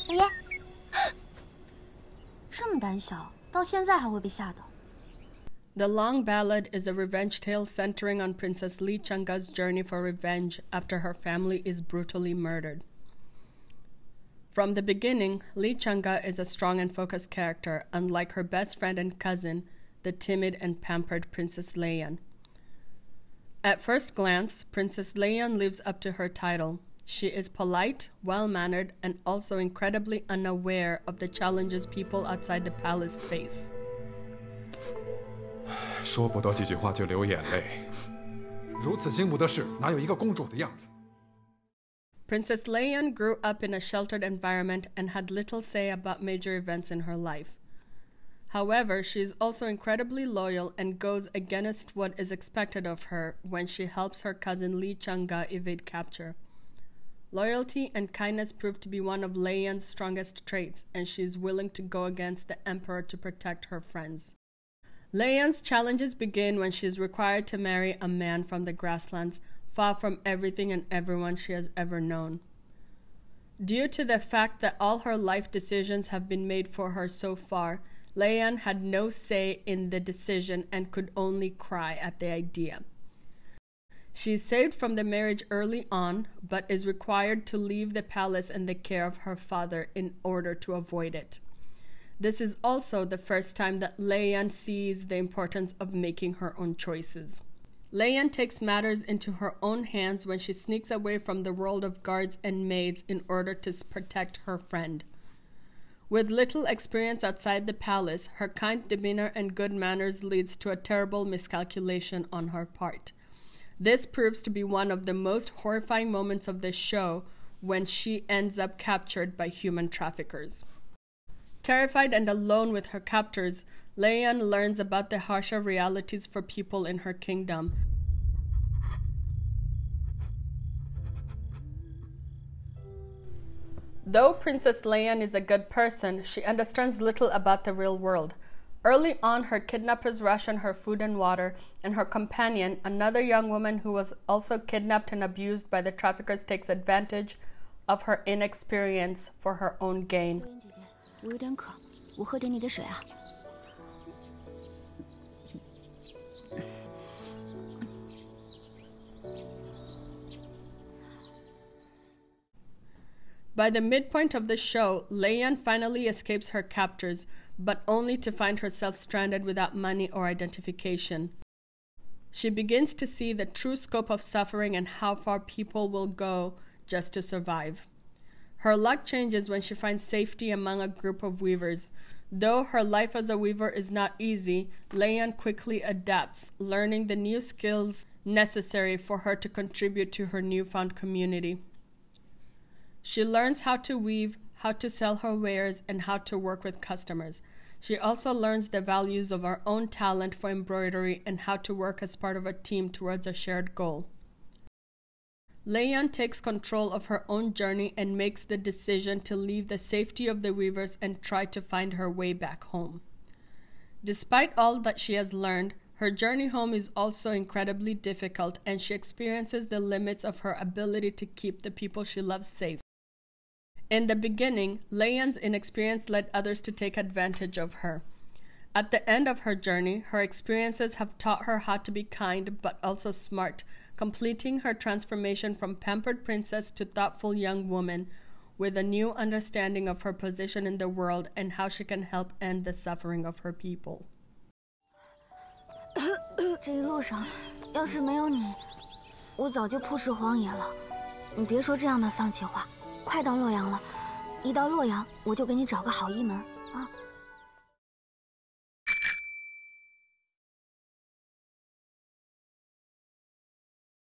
爷爷，这么胆小，到现在还会被吓到。 The Long Ballad is a revenge tale centering on Princess Lichang's journey for revenge after her family is brutally murdered. From the beginning, Lichanga is a strong and focused character, unlike her best friend and cousin, the timid and pampered Princess Leyan. At first glance, Princess Leyan lives up to her title. She is polite, well-mannered, and also incredibly unaware of the challenges people outside the palace face. 说不多几句话就流眼泪，如此精不得事，哪有一个公主的样子？ Princess Leyan grew up in a sheltered environment and had little say about major events in her life. However, she is also incredibly loyal and goes against what is expected of her when she helps her cousin Lichanga evade capture. Loyalty and kindness prove to be one of Leyan's strongest traits, and she is willing to go against the emperor to protect her friends. Leyan's challenges begin when she is required to marry a man from the grasslands, far from everything and everyone she has ever known. Due to the fact that all her life decisions have been made for her so far, Leyan had no say in the decision and could only cry at the idea. She is saved from the marriage early on, but is required to leave the palace in the care of her father in order to avoid it. This is also the first time that Leyan sees the importance of making her own choices. Leyan takes matters into her own hands when she sneaks away from the world of guards and maids in order to protect her friend. With little experience outside the palace, her kind demeanor and good manners leads to a terrible miscalculation on her part. This proves to be one of the most horrifying moments of the show when she ends up captured by human traffickers. Terrified and alone with her captors, Leyan learns about the harsher realities for people in her kingdom. Though Princess Leyan is a good person, she understands little about the real world. Early on, her kidnappers ration her food and water, and her companion, another young woman who was also kidnapped and abused by the traffickers, takes advantage of her inexperience for her own gain. 我有点渴，我喝点你的水啊。By the midpoint of the show, Leyan finally escapes her captors, but only to find herself stranded without money or identification. She begins to see the true scope of suffering and how far people will go just to survive. Her luck changes when she finds safety among a group of weavers. Though her life as a weaver is not easy, Leyan quickly adapts, learning the new skills necessary for her to contribute to her newfound community. She learns how to weave, how to sell her wares, and how to work with customers. She also learns the values of her own talent for embroidery and how to work as part of a team towards a shared goal. Leyan takes control of her own journey and makes the decision to leave the safety of the weavers and try to find her way back home. Despite all that she has learned, her journey home is also incredibly difficult, and she experiences the limits of her ability to keep the people she loves safe. In the beginning, Leyan's inexperience led others to take advantage of her. At the end of her journey, her experiences have taught her how to be kind but also smart, completing her transformation from pampered princess to thoughtful young woman, with a new understanding of her position in the world and how she can help end the suffering of her people. 这一路上，要是没有你，我早就曝尸荒野了。你别说这样的丧气话。快到洛阳了，一到洛阳我就给你找个好一门。